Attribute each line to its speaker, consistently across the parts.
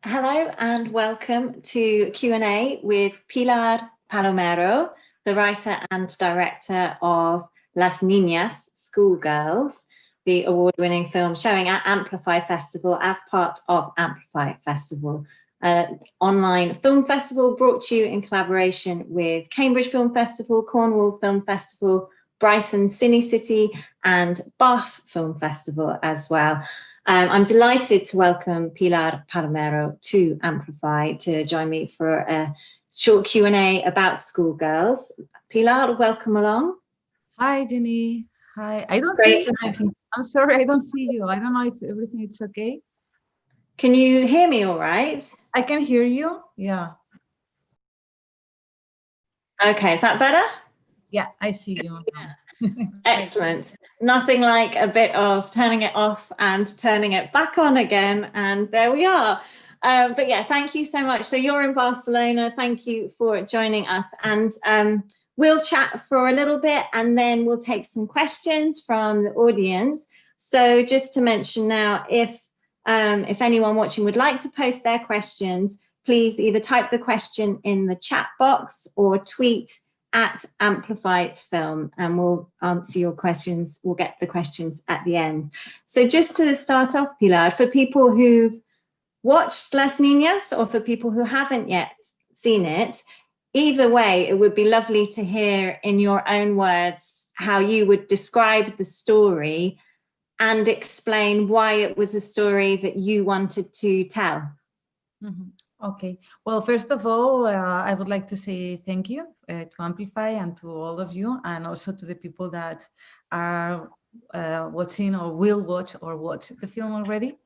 Speaker 1: Hello and welcome to Q&A with Pilar Palomero, the writer and director of Las Niñas, Schoolgirls, the award-winning film showing at AMPLIFY Festival as part of AMPLIFY Festival, an online film festival brought to you in collaboration with Cambridge Film Festival, Cornwall Film Festival, Brighton Cine City and Bath Film Festival as well. I'm delighted to welcome Pilar Palomero to AMPLIFY to join me for a short Q&A about Schoolgirls. Pilar, welcome along.
Speaker 2: Hi, Jenny. Hi. I don't see you. I'm sorry, I don't see you. I don't know if everything is okay.
Speaker 1: Can you hear me all right?
Speaker 2: I can hear you. Yeah.
Speaker 1: Okay, is that better?
Speaker 2: Yeah, I see you.
Speaker 1: Yeah. Excellent. Nothing like a bit of turning it off and turning it back on again, and there we are. But yeah, thank you so much. So you're in Barcelona. Thank you for joining us, and we'll chat for a little bit, and then we'll take some questions from the audience. So just to mention now, if anyone watching would like to post their questions, please either type the question in the chat box or tweet at AMPLIFY Film, and we'll answer your questions. We'll get the questions at the end. So just to start off, Pilar, for people who've watched Las Niñas or for people who haven't yet seen it, either way, it would be lovely to hear in your own words how you would describe the story and explain why it was a story that you wanted to tell.
Speaker 2: Mm-hmm. Okay. Well, first of all, I would like to say thank you to AMPLIFY and to all of you, and also to the people that are watching or will watch or watch the film already.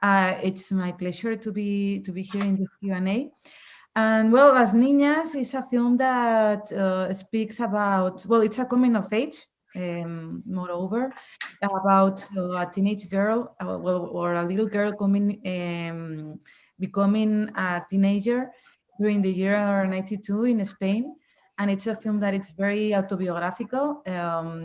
Speaker 2: It's my pleasure to be here in the Q&A. And well, Las Niñas is a film that speaks about, well, it's a coming of age, moreover, about a teenage girl, or a little girl becoming a teenager during the year 92 in Spain. And it's a film that is very autobiographical,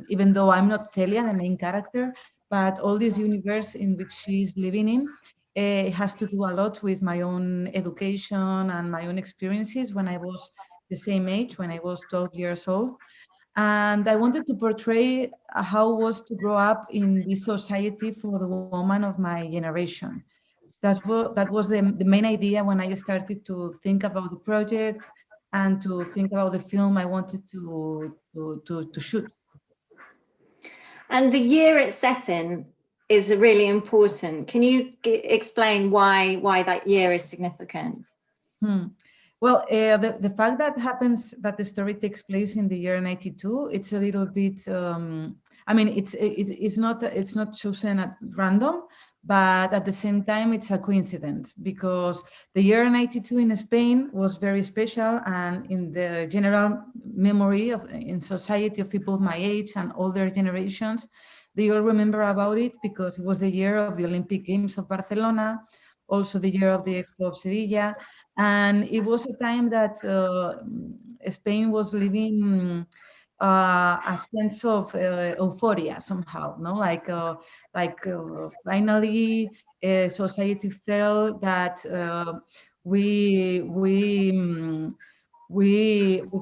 Speaker 2: even though I'm not Celia, the main character, but all this universe in which she's living in, it has to do a lot with my own education and my own experiences when I was the same age, when I was 12 years old. And I wanted to portray how it was to grow up in this society for the woman of my generation. That was the main idea when I started to think about the project and to think about the film I wanted to shoot.
Speaker 1: And the year it's set in is really important. Can you explain why that year is significant?
Speaker 2: Well, the fact that the story takes place in the year 92, it's a little bit. I mean, it's not chosen at random, but at the same time, it's a coincidence because the year 92 in Spain was very special, and in the general memory in society of people my age and older generations, they all remember about it because it was the year of the Olympic Games of Barcelona, also the year of the Expo of Sevilla. And it was a time that Spain was living a sense of euphoria somehow, no? Finally, society felt that we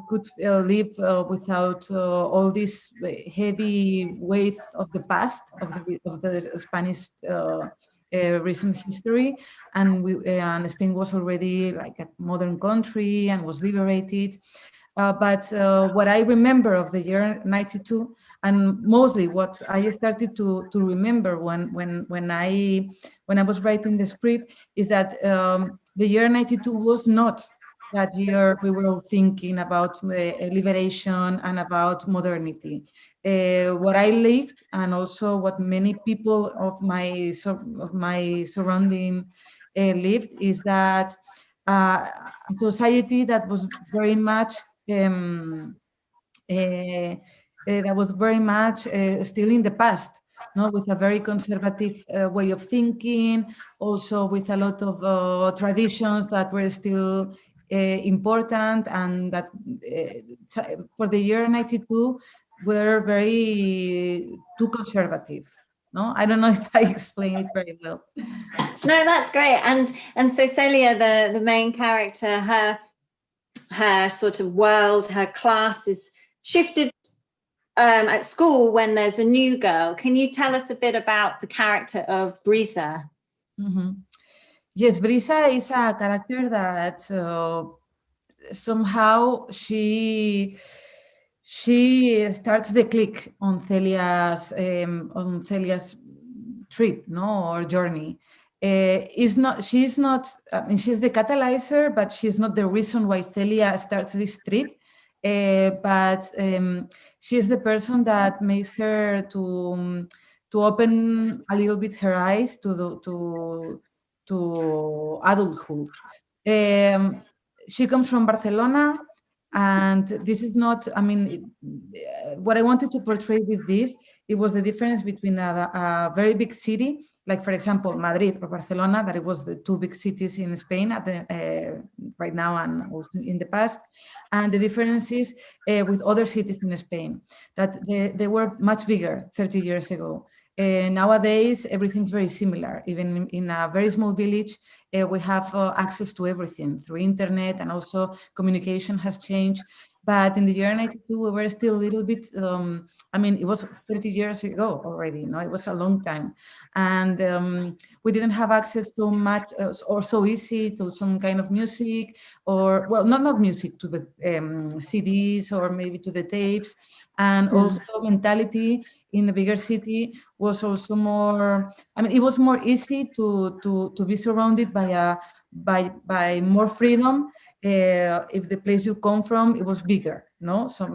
Speaker 2: could live without all this heavy weight of the past of the Spanish recent history, and Spain was already like a modern country and was liberated. But what I remember of the year 92, and mostly what I started to remember when I was writing the script, is that the year 92 was not that year we were all thinking about liberation and about modernity. What I lived, and also what many people of my surrounding lived, is that a society that was very much still in the past, no, with a very conservative way of thinking, also with a lot of traditions that were still important, and that for the year 92 were very too conservative. No, I don't know if I explained it very well.
Speaker 1: No, that's great. And so Celia, the main character, her sort of world, her class is shifted at school when there's a new girl. Can you tell us a bit about the character of Brisa?
Speaker 2: Yes, Brisa is a character that somehow she starts the click on Celia's trip, no, or journey. She's not. I mean, she's the catalyzer, but she's not the reason why Celia starts this trip. But she's the person that makes her to open a little bit her eyes to adulthood. She comes from Barcelona, and this is not, I mean, what I wanted to portray with this, it was the difference between a very big city, like for example, Madrid or Barcelona, that it was the two big cities in Spain at the, right now and also in the past, and the differences with other cities in Spain, that they were much bigger 30 years ago. Nowadays, everything's very similar. Even in a very small village, we have access to everything through internet, and also communication has changed. But in the year 92, we were still a little bit, I mean, it was 30 years ago already, no? It was a long time. And we didn't have access to much or so easy to some kind of music, or, well, not music, to the CDs or maybe to the tapes. And also mentality in the bigger city was also more, I mean, it was more easy to be surrounded by more freedom. If the place you come from, it was bigger, no? So,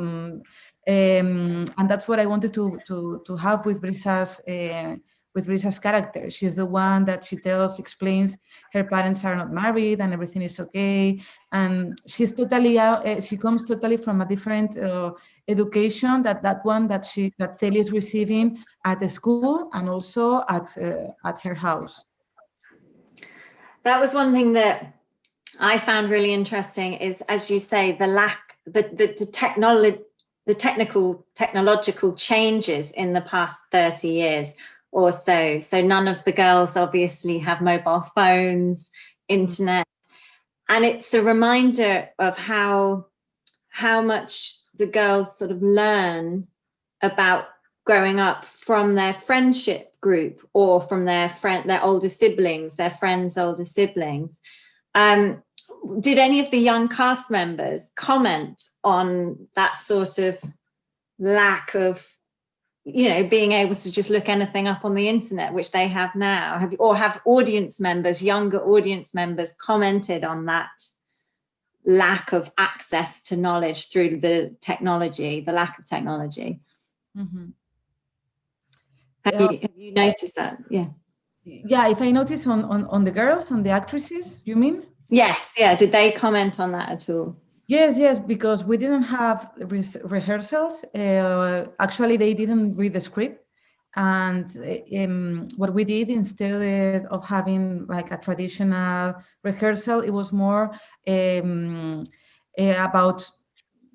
Speaker 2: and that's what I wanted to have with Brisa's character. She's the one that explains her parents are not married and everything is okay. And she's totally out, she comes totally from a different education that one that Celia is receiving at the school and also at her house.
Speaker 1: That was one thing that I found really interesting is, as you say, the technological changes in the past 30 years or so. So none of the girls obviously have mobile phones, internet, and it's a reminder of how much the girls sort of learn about growing up from their friendship group or from their older siblings, their friends' older siblings. Did any of the young cast members comment on that sort of lack of, being able to just look anything up on the internet, which they have now? Have younger audience members commented on that lack of access to knowledge through the lack of technology?
Speaker 2: Mm-hmm.
Speaker 1: Have you noticed that?
Speaker 2: Yeah, if I notice on the girls, on the actresses, you mean?
Speaker 1: Yes, yeah. Did they comment on that at all?
Speaker 2: Yes, because we didn't have rehearsals. Actually, they didn't read the script. And what we did, instead of having like a traditional rehearsal, it was more about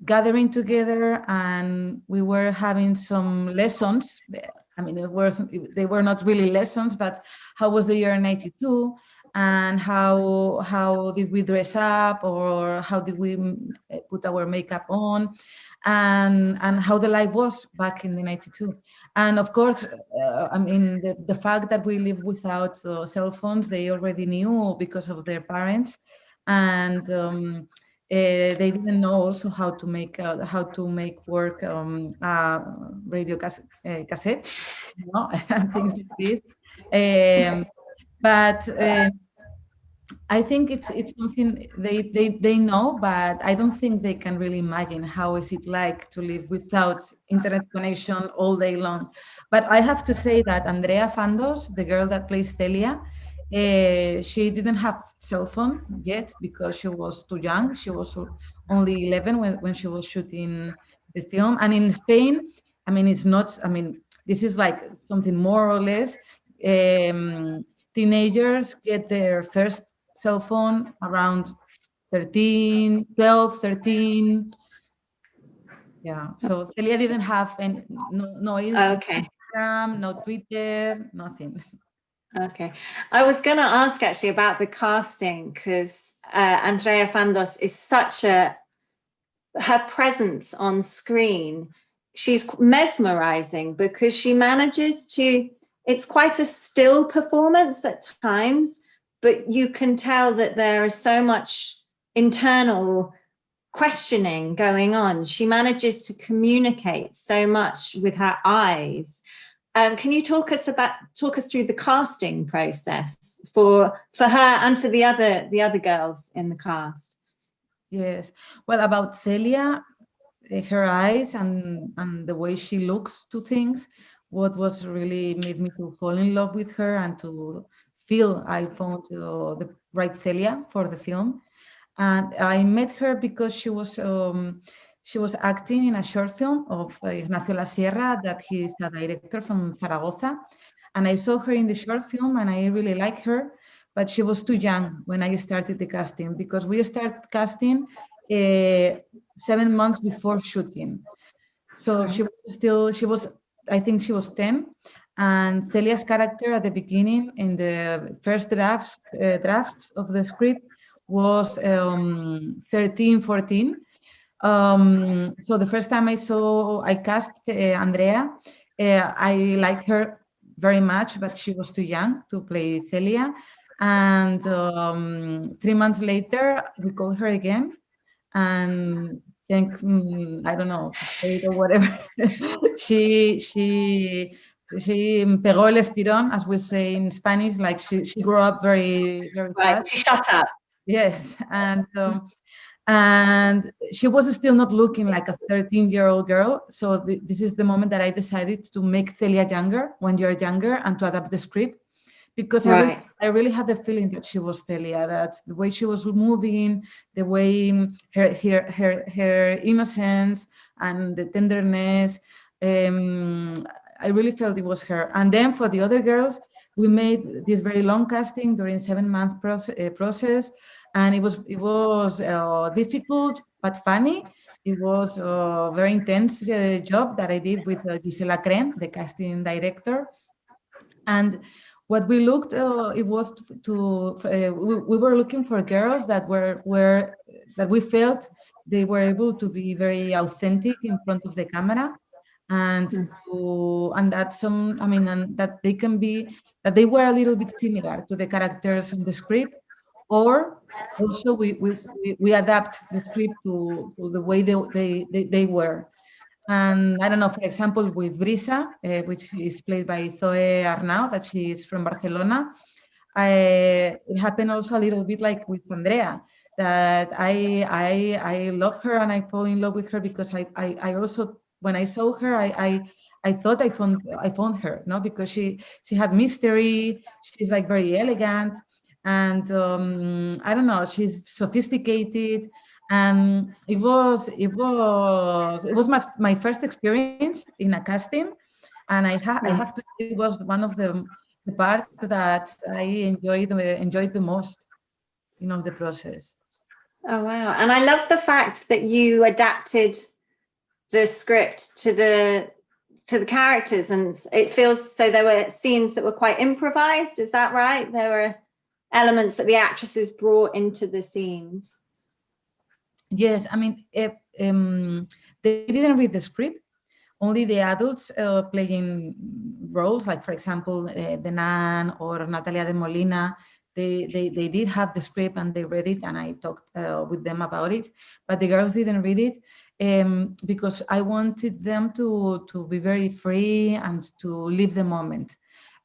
Speaker 2: gathering together, and we were having some lessons. I mean, they were not really lessons, but how was the year 92? And how did we dress up, or how did we put our makeup on, and how the life was back in the 92. And of course, I mean, the fact that we live without cell phones, they already knew because of their parents. And they didn't know also how to make work radio cassette, and things like this. But I think it's something they know, but I don't think they can really imagine how is it like to live without internet connection all day long. But I have to say that Andrea Fandos, the girl that plays Celia, she didn't have cell phone yet because she was too young. She was only 11 when she was shooting the film. And in Spain, I mean, it's not, I mean, this is like something more or less. Teenagers get their first cell phone around 12, 13. Yeah, so Celia didn't have any, no
Speaker 1: Okay.
Speaker 2: Instagram, no Twitter, nothing.
Speaker 1: Okay. I was going to ask actually about the casting because Andrea Fandos is such a, her presence on screen, she's mesmerizing because she manages to, it's quite a still performance at times, but you can tell that there is so much internal questioning going on. She manages to communicate so much with her eyes. Can you talk us through the casting process for her and for the other girls in the cast?
Speaker 2: Yes. Well, about Celia, her eyes and the way she looks to things, what was really made me to fall in love with her and to feel I found the right Celia for the film. And I met her because she was acting in a short film of Ignacio La Sierra, that he's a director from Zaragoza. And I saw her in the short film and I really liked her, but she was too young when I started the casting, because we started casting 7 months before shooting. So I think she was 10. And Celia's character at the beginning, in the first drafts of the script, was 13, 14. So the first time I cast Andrea, I liked her very much, but she was too young to play Celia. And 3 months later, we called her again, and think I don't know, fate or whatever. she pegó el estirón, as we say in Spanish, like she grew up very, very
Speaker 1: Right,
Speaker 2: fast.
Speaker 1: she shut up.
Speaker 2: Yes, and she was still not looking like a 13-year-old girl. So this is the moment that I decided to make Celia younger, 1 year younger, and to adapt the script, because
Speaker 1: Right.
Speaker 2: I really had the feeling that she was Celia, that the way she was moving, the way her innocence and the tenderness, I really felt it was her. And then for the other girls, we made this very long casting during 7-month process, and it was difficult but funny. It was a very intense job that I did with Gisela Cren, the casting director. And what we looked, it was we were looking for girls that that we felt they were able to be very authentic in front of the camera, and that they can be, that they were a little bit similar to the characters in the script, or also we adapt the script to the way they were. And I don't know, for example, with Brisa, which is played by Zoe Arnau, that she is from Barcelona, it happened also a little bit like with Andrea, that I love her and I fall in love with her because I also, when I saw her, I thought I found her, no, because she had mystery, she's like very elegant, and I don't know, she's sophisticated. And it was my first experience in a casting, and I have to say it was one of the part that I enjoyed the most, the process.
Speaker 1: Oh wow. And I love the fact that you adapted the script to the characters, and it feels so there were scenes that were quite improvised. Is that right? There were elements that the actresses brought into the scenes.
Speaker 2: Yes, I mean, they didn't read the script. Only the adults playing roles, like for example, the Nan or Natalia de Molina, they did have the script and they read it, and I talked with them about it. But the girls didn't read it because I wanted them to be very free and to live the moment.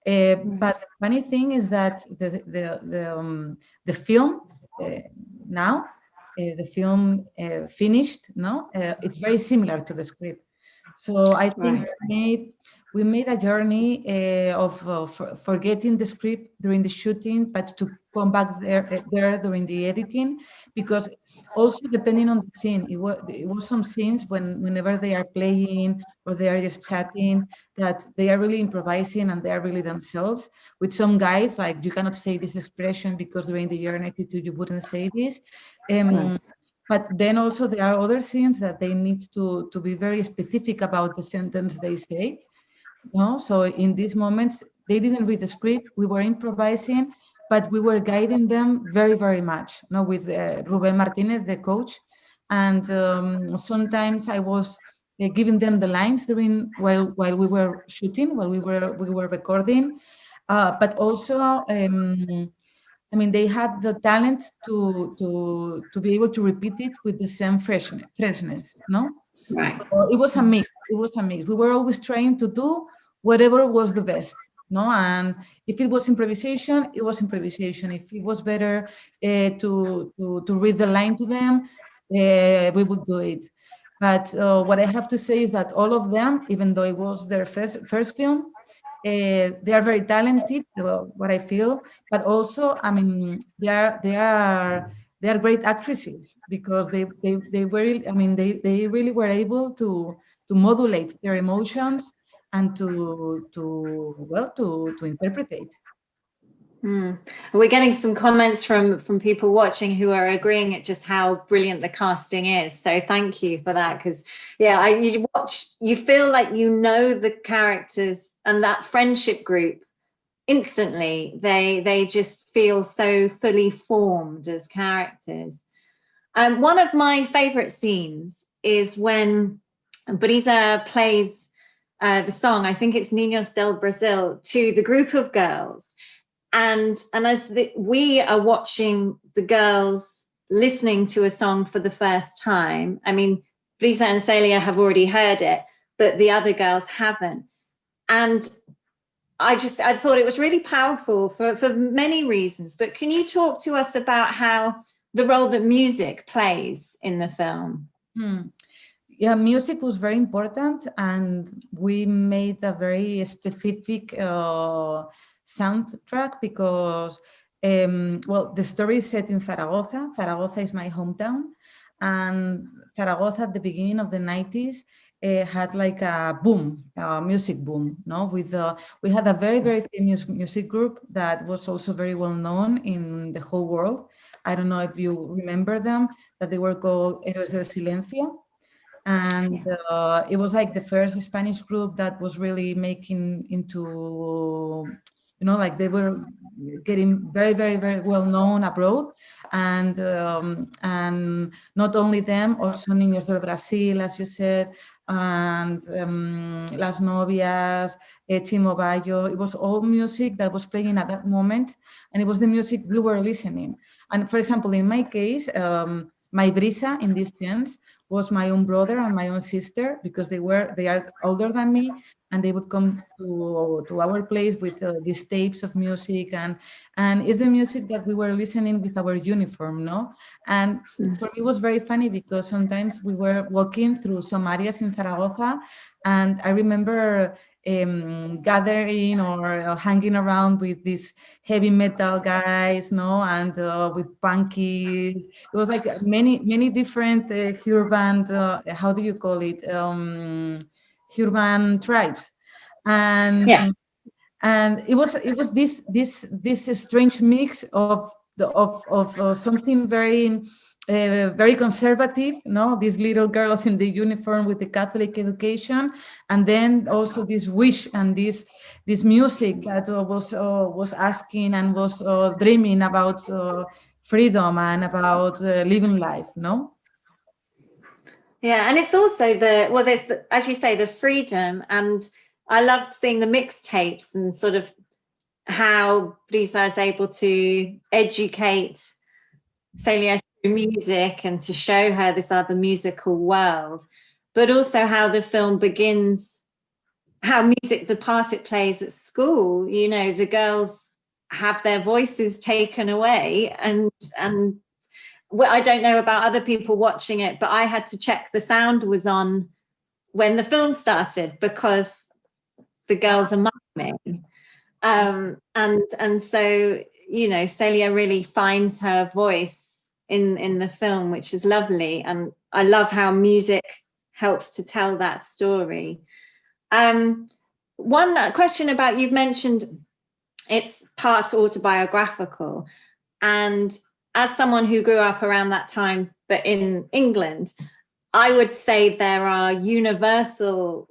Speaker 2: But the funny thing is that the film now, the film finished, no, it's very similar to the script. So I think we made a journey of forgetting the script during the shooting, but to come back there during the editing, because also depending on the scene, it was some scenes whenever they are playing or they are just chatting, that they are really improvising and they are really themselves. With some guys, like, you cannot say this expression because during the year 92 you wouldn't say this. But then also there are other scenes that they need to be very specific about the sentence they say. No, so in these moments, they didn't read the script. We were improvising, but we were guiding them very, very much. No, with Ruben Martinez, the coach, and sometimes I was giving them the lines during while we were shooting, while we were recording, but also. I mean, they had the talent to be able to repeat it with the same freshness, no? So
Speaker 1: Right.
Speaker 2: it was a mix. It was a mix. We were always trying to do whatever was the best, no? And if it was improvisation, it was improvisation. If it was better to read the line to them, we would do it. But what I have to say is that all of them, even though it was their first film, they are very talented. What I feel, but also, I mean, they are great actresses because they were, I mean, they really were able to modulate their emotions and to interpret.
Speaker 1: Mm. We're getting some comments from people watching who are agreeing at just how brilliant the casting is. So thank you for that, because yeah, you watch, you feel like you know the characters and that friendship group instantly. They just feel so fully formed as characters. One of my favorite scenes is when Brisa plays the song, I think it's Niños del Brasil, to the group of girls. And as we are watching the girls listening to a song for the first time, I mean, Brisa and Celia have already heard it, but the other girls haven't. And I thought it was really powerful for many reasons. But can you talk to us about how the role that music plays in the film?
Speaker 2: Yeah, music was very important, and we made a very specific soundtrack because, well, the story is set in Zaragoza. Zaragoza is my hometown, and Zaragoza at the beginning of the 90s had like a boom, music boom. No, we had a very, very famous music group that was also very well known in the whole world. I don't know if you remember them, that they were called Héroes del Silencio. And it was like the first Spanish group that was really making into, like they were getting very, very, very well known abroad. And not only them, also Niños del Brasil, as you said, and Las Novias, Chimo Bayo. It was all music that was playing at that moment, and it was the music we were listening. And for example, in my case, my Brisa, in this sense, was my own brother and my own sister, because they are older than me, and they would come to our place with these tapes of music, and it's the music that we were listening with our uniform, no? And for me, it was very funny because sometimes we were walking through some areas in Zaragoza, and I remember gathering or hanging around with these heavy metal guys, no, and with punkies. It was like many different urban, how do you call it, urban tribes, and
Speaker 1: Yeah.
Speaker 2: and it was this strange mix of something very conservative, no, these little girls in the uniform with the Catholic education, and then also this wish and this music that was asking and was dreaming about freedom and about living life, no.
Speaker 1: Yeah, and it's also there's as you say, the freedom, and I loved seeing the mixtapes and sort of how Brisa is able to educate Celia through music and to show her this other musical world, but also how the film begins, how music, the part it plays at school, the girls have their voices taken away, and well, I don't know about other people watching it, but I had to check the sound was on when the film started because the girls are miming. And so, Celia really finds her voice in the film, which is lovely. And I love how music helps to tell that story. One question about, you've mentioned it's part autobiographical. And as someone who grew up around that time, but in England, I would say there are universal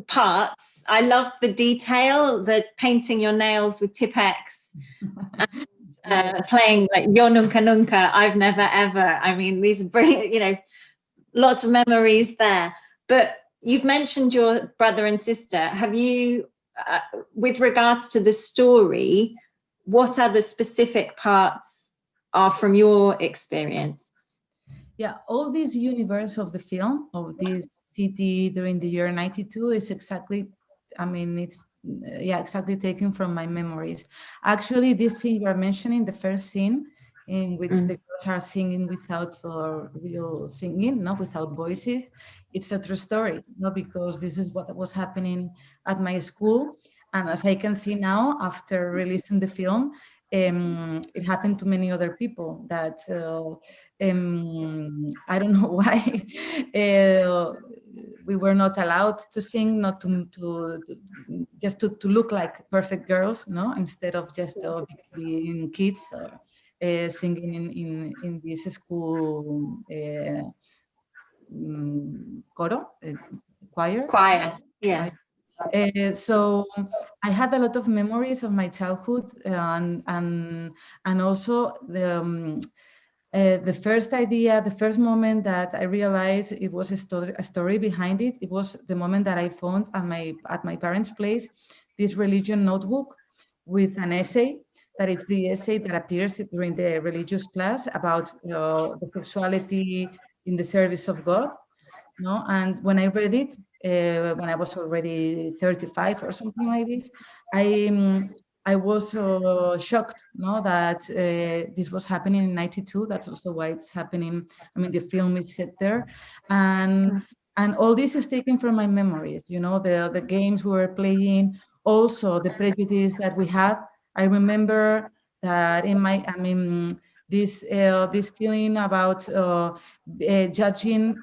Speaker 1: parts. I love the detail, the painting your nails with Tipp-Ex, playing like Yo Nunca Nunca, I've never ever. I mean, these are brilliant, you know, lots of memories there. But you've mentioned your brother and sister. Have you, with regards to the story, what other specific parts are from your experience?
Speaker 2: Yeah, all this universe of the film, of this city during the year 92 is exactly, I mean, it's, yeah, exactly taken from my memories. Actually, this scene you're mentioning, the first scene in which the girls are singing without real singing, not without voices, it's a true story, no, because this is what was happening at my school. And as I can see now, after releasing the film, it happened to many other people that I don't know why we were not allowed to sing, not to just to look like perfect girls, no, instead of just being kids singing in this school coro, choir.
Speaker 1: Choir, yeah.
Speaker 2: So I had a lot of memories of my childhood, and also the first idea, the first moment that I realized it was a story behind it. It was the moment that I found at my parents' place this religion notebook with an essay. That it's the essay that appears during the religious class about the sexuality in the service of God. No, and when I read it, when I was already 35 or something like this, I was shocked, no, that this was happening in 92. That's also why it's happening. I mean, the film is set there, and all this is taken from my memories. You know, the games we were playing, also the prejudice that we had. I remember that I mean, this feeling about judging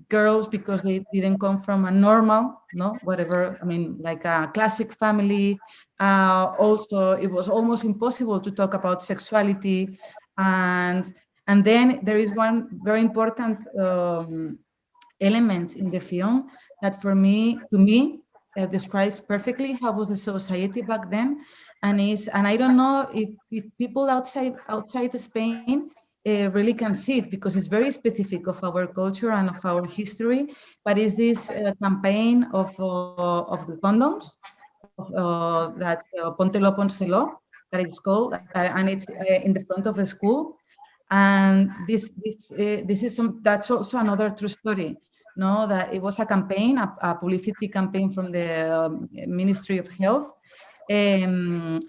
Speaker 2: girls because they didn't come from a normal, no, whatever, I mean, like a classic family. Also, it was almost impossible to talk about sexuality. And then there is one very important element in the film that to me, describes perfectly how was the society back then. And I don't know if people outside Spain really can see it, because it's very specific of our culture and of our history. But is this campaign of the condoms, of that Póntelo, Pónselo, that it's called, and it's in the front of the school. And this is that's also another true story. No, that it was a campaign, a publicity campaign from the Ministry of Health, to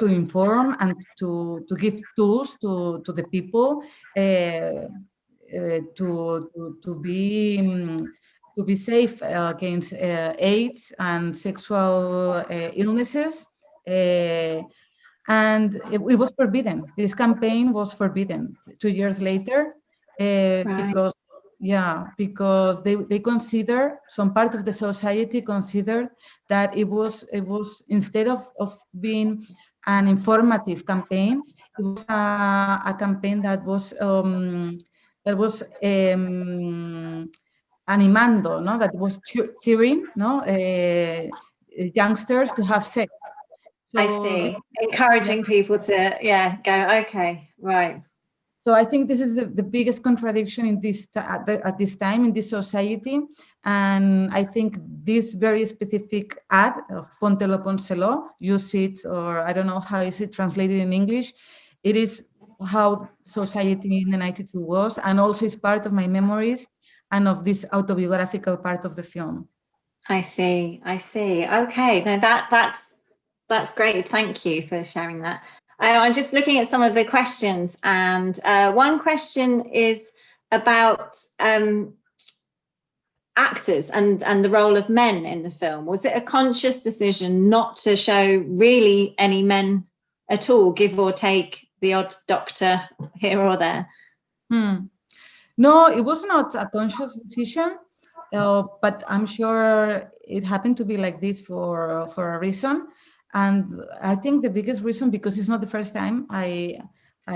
Speaker 2: inform and to give tools to the people to be safe against AIDS and sexual illnesses. And it was forbidden. This campaign was forbidden 2 years later, because they consider, some part of the society considered that it was instead of being an informative campaign, it was a campaign that was animando, no, that was cheering, no, youngsters to have sex.
Speaker 1: So, I see. Encouraging people to, go, okay, right.
Speaker 2: So I think this is the biggest contradiction in this at this time in this society. And I think this very specific ad of Póntelo, Pónselo, use it, or I don't know how is it translated in English. It is how society in the 92 was, and also is part of my memories and of this autobiographical part of the film.
Speaker 1: I see. Okay, no, that's great. Thank you for sharing that. I'm just looking at some of the questions, and one question is about actors and the role of men in the film. Was it a conscious decision not to show really any men at all, give or take the odd doctor here or there?
Speaker 2: No, it was not a conscious decision, but I'm sure it happened to be like this for a reason. And I think the biggest reason, because it's not the first time I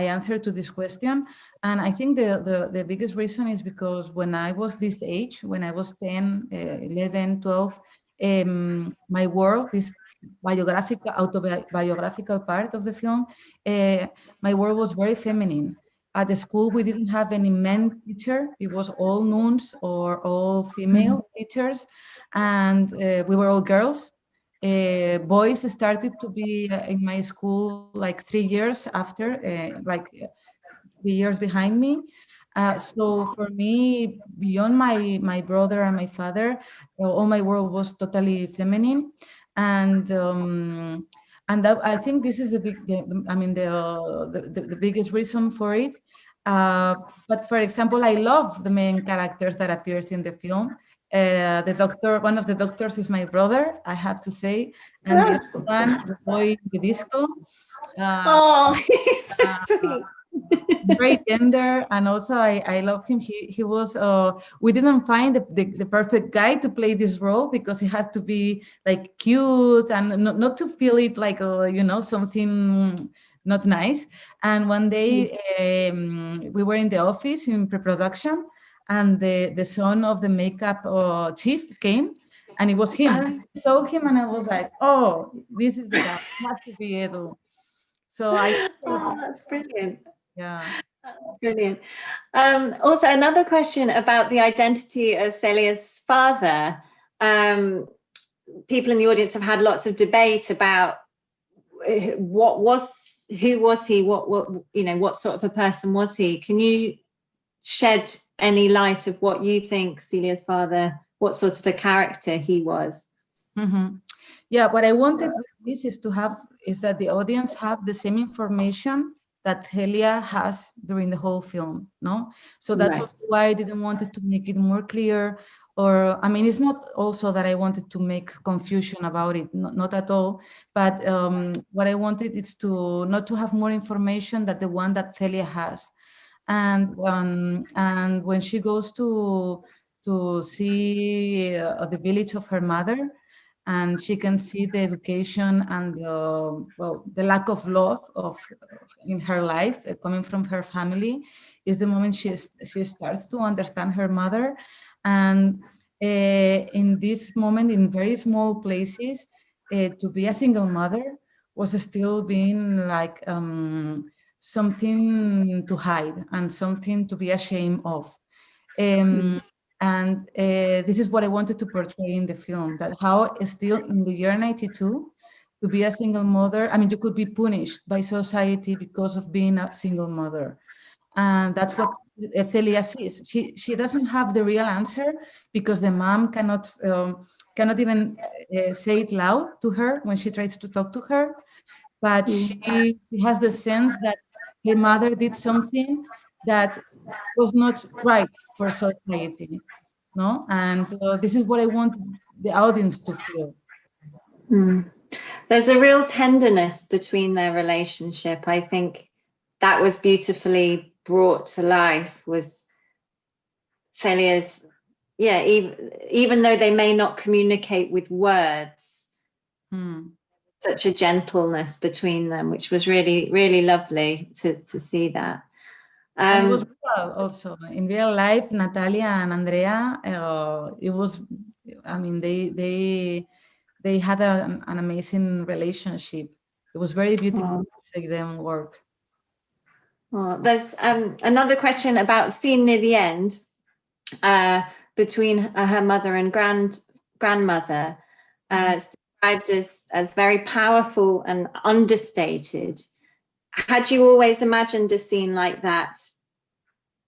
Speaker 2: answer to this question. And I think the biggest reason is because when I was this age, when I was 10, 11, 12, my world, this biographical, autobiographical part of the film, my world was very feminine. At the school, we didn't have any men teacher. It was all nuns or all female teachers, and we were all girls. Boys started to be in my school like 3 years after, 3 years behind me. So for me, beyond my brother and my father, all my world was totally feminine, and that, I think this is the biggest reason for it. But for example, I love the main characters that appears in the film. The doctor, one of the doctors is my brother, I have to say, and the other one, the boy in the disco.
Speaker 1: Oh, he's so sweet.
Speaker 2: It's very tender, and also I love him. He was we didn't find the perfect guy to play this role, because he had to be like cute and not to feel it like something not nice. And one day we were in the office in pre-production, and the son of the makeup chief came, and it was him. I saw him and I was like, oh, this is the guy. It has to be Edu. So
Speaker 1: that's brilliant.
Speaker 2: Yeah.
Speaker 1: Brilliant. Also, another question about the identity of Celia's father. People in the audience have had lots of debate about who was he, what sort of a person was he? Can you shed any light of what you think Celia's father, what sort of a character he was?
Speaker 2: Mm-hmm. Yeah, what I wanted with this is that the audience have the same information that Celia has during the whole film, no? So that's also why I didn't want to make it more clear, or, I mean, it's not also that I wanted to make confusion about it, not at all, but what I wanted is not to have more information than the one that Celia has. And when she goes to see the village of her mother, and she can see the education and the lack of love in her life coming from her family, is the moment she starts to understand her mother. And in this moment, in very small places, to be a single mother was still being like something to hide and something to be ashamed of. And this is what I wanted to portray in the film, that how still in the year 92, to be a single mother, I mean, you could be punished by society because of being a single mother. And that's what Celia sees. She doesn't have the real answer, because the mom cannot even say it loud to her when she tries to talk to her. But she has the sense that her mother did something that was not right for society, no? And this is what I want the audience to feel.
Speaker 1: There's a real tenderness between their relationship. I think that was beautifully brought to life, was Celia's, even though they may not communicate with words, such a gentleness between them, which was really, really lovely to see that.
Speaker 2: And it was real also. In real life, Natalia and Andrea, it was, I mean, they had an amazing relationship. It was very beautiful to see them work.
Speaker 1: There's another question about scene near the end between her mother and grandmother, described as very powerful and understated. Had you always imagined a scene like that,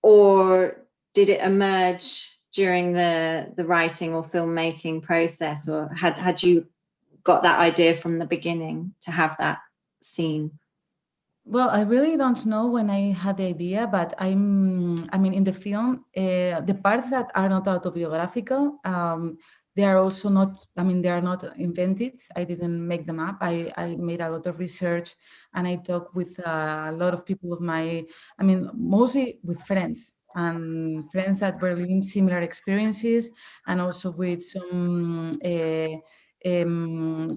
Speaker 1: or did it emerge during the writing or filmmaking process, or had you got that idea from the beginning to have that scene?
Speaker 2: Well, I really don't know when I had the idea, but I mean, in the film, the parts that are not autobiographical, they are also not, I mean, they are not invented. I didn't make them up. I made a lot of research, and I talked with a lot of people of mostly with friends, and friends that were living similar experiences, and also with some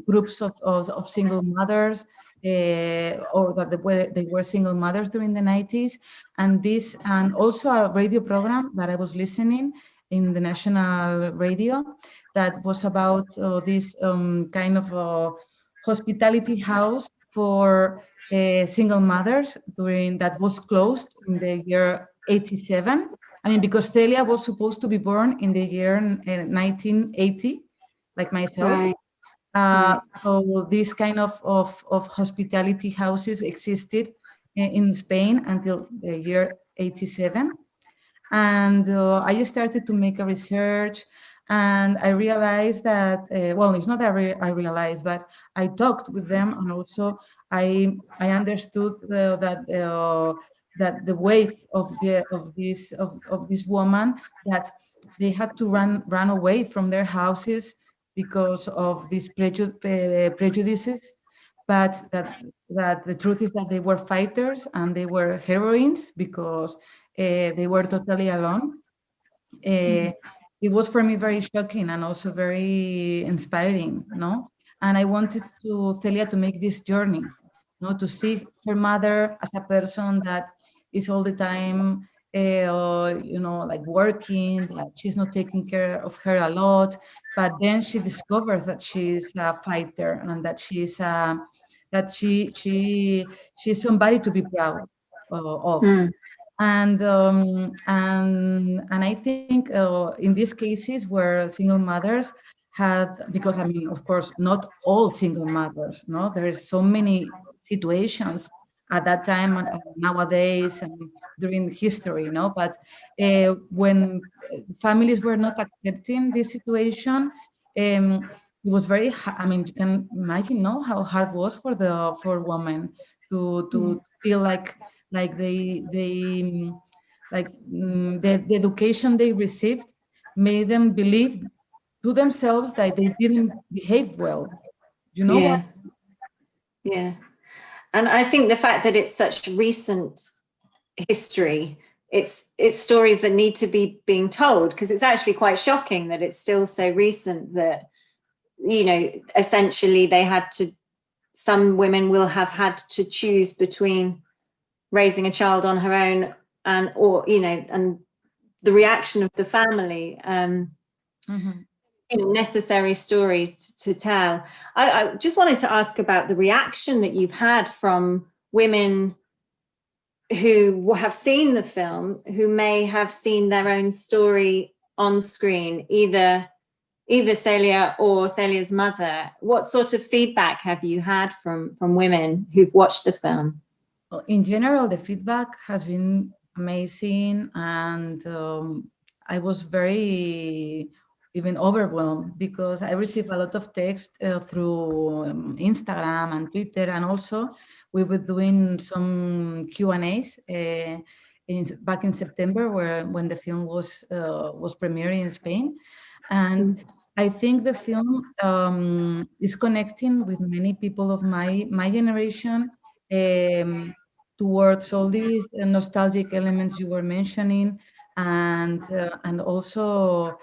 Speaker 2: groups of single mothers. or that they were single mothers during the 90s. And also a radio program that I was listening in the national radio that was about this kind of hospitality house for single mothers that was closed in the year 87. I mean, because Celia was supposed to be born in the year 1980, like myself.
Speaker 1: Right. Right.
Speaker 2: So this kind of hospitality houses existed in Spain until the year 87. And I started to make a research, and I realized that, well, it's not that I realized, but I talked with them, and also I understood that the weight of this woman, that they had to run away from their houses because of these prejudices, but that the truth is that they were fighters and they were heroines because they were totally alone. It was for me very shocking and also very inspiring, no? And I wanted Celia to make this journey, to see her mother as a person that is all the time, like working, that she's not taking care of her a lot, but then she discovers that she's a fighter and that she's somebody to be proud of.
Speaker 1: Mm.
Speaker 2: And I think in these cases where single mothers had, because I mean, of course, not all single mothers, no, there is so many situations at that time and nowadays and during history, no, but when families were not accepting this situation, it was very, I mean, you can imagine, no, how hard it was for women to feel like the education they received made them believe to themselves that they didn't behave well. You know what?
Speaker 1: Yeah. Yeah. And I think the fact that it's such recent history, it's stories that need to be being told, because it's actually quite shocking that it's still so recent that, essentially some women will have had to choose between raising a child on her own and the reaction of the family. Necessary stories to tell. I just wanted to ask about the reaction that you've had from women who have seen the film, who may have seen their own story on screen, either Celia or Celia's mother. What sort of feedback have you had from women who've watched the film?
Speaker 2: Well, in general, the feedback has been amazing, and I was very even overwhelmed because I received a lot of text through Instagram and Twitter, and also we were doing some Q&As back in September, when the film was premiering in Spain, and I think the film is connecting with many people of my generation towards all these nostalgic elements you were mentioning, and also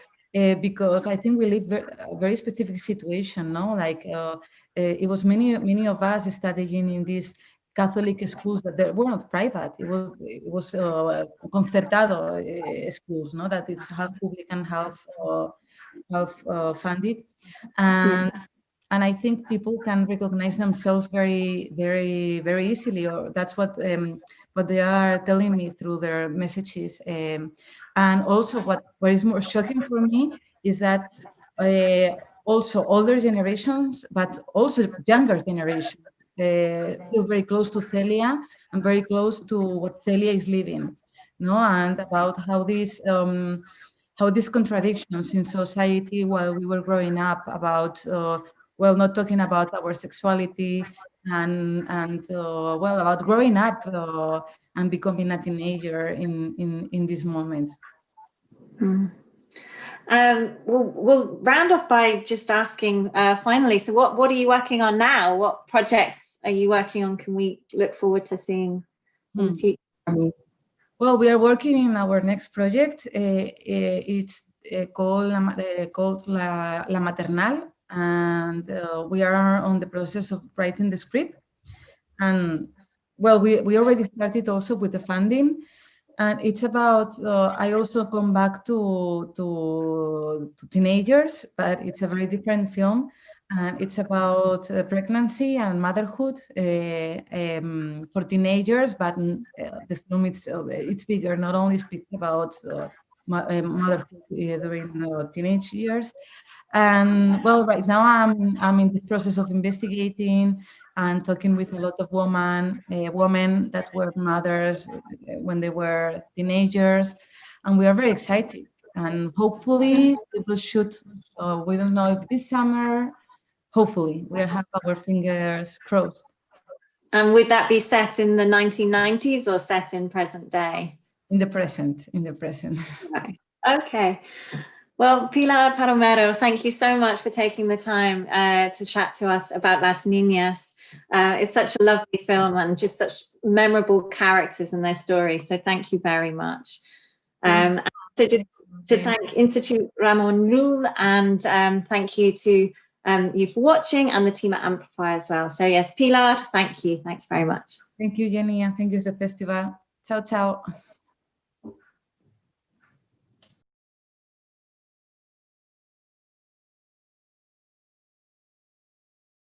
Speaker 2: because I think we live a very specific situation, no? Like it was many of us studying in these Catholic schools, but they were not private. It was concertado schools, no? That is half public and half funded, and I think people can recognize themselves very, very, very easily, or that's what they are telling me through their messages. And also, what is more shocking for me is that also older generations, but also younger generations, feel very close to Celia and very close to what Celia is living, no, and about how these contradictions in society while we were growing up, about not talking about our sexuality and about growing up and becoming a teenager in these moments.
Speaker 1: We'll round off by just asking finally, so what are you working on now? What projects are you working on? Can we look forward to seeing in the future from you?
Speaker 2: Well, we are working in our next project. It's called La Maternal, and we are on the process of writing the script. And well, we already started also with the funding, and it's about. I also come back to teenagers, but it's a very different film, and it's about pregnancy and motherhood for teenagers. But the film it's bigger. Not only speaks about motherhood during teenage years. And well, right now I'm in the process of investigating and talking with a lot of women that were mothers when they were teenagers, and we are very excited. And hopefully we will shoot. We don't know if this summer. Hopefully, we have our fingers crossed.
Speaker 1: And would that be set in the 1990s or set in present day?
Speaker 2: In the present. In the present.
Speaker 1: Right. Okay. Well, Pilar, Palomero, thank you so much for taking the time to chat to us about Las Niñas. It's such a lovely film and just such memorable characters and their stories. So thank you very much. So just to thank Institute Ramon Llull, and thank you to you for watching, and the team at Amplify as well. So yes, Pilar, thank you. Thanks very much.
Speaker 2: Thank you, Jenny, and thank you, the festival. Ciao, ciao.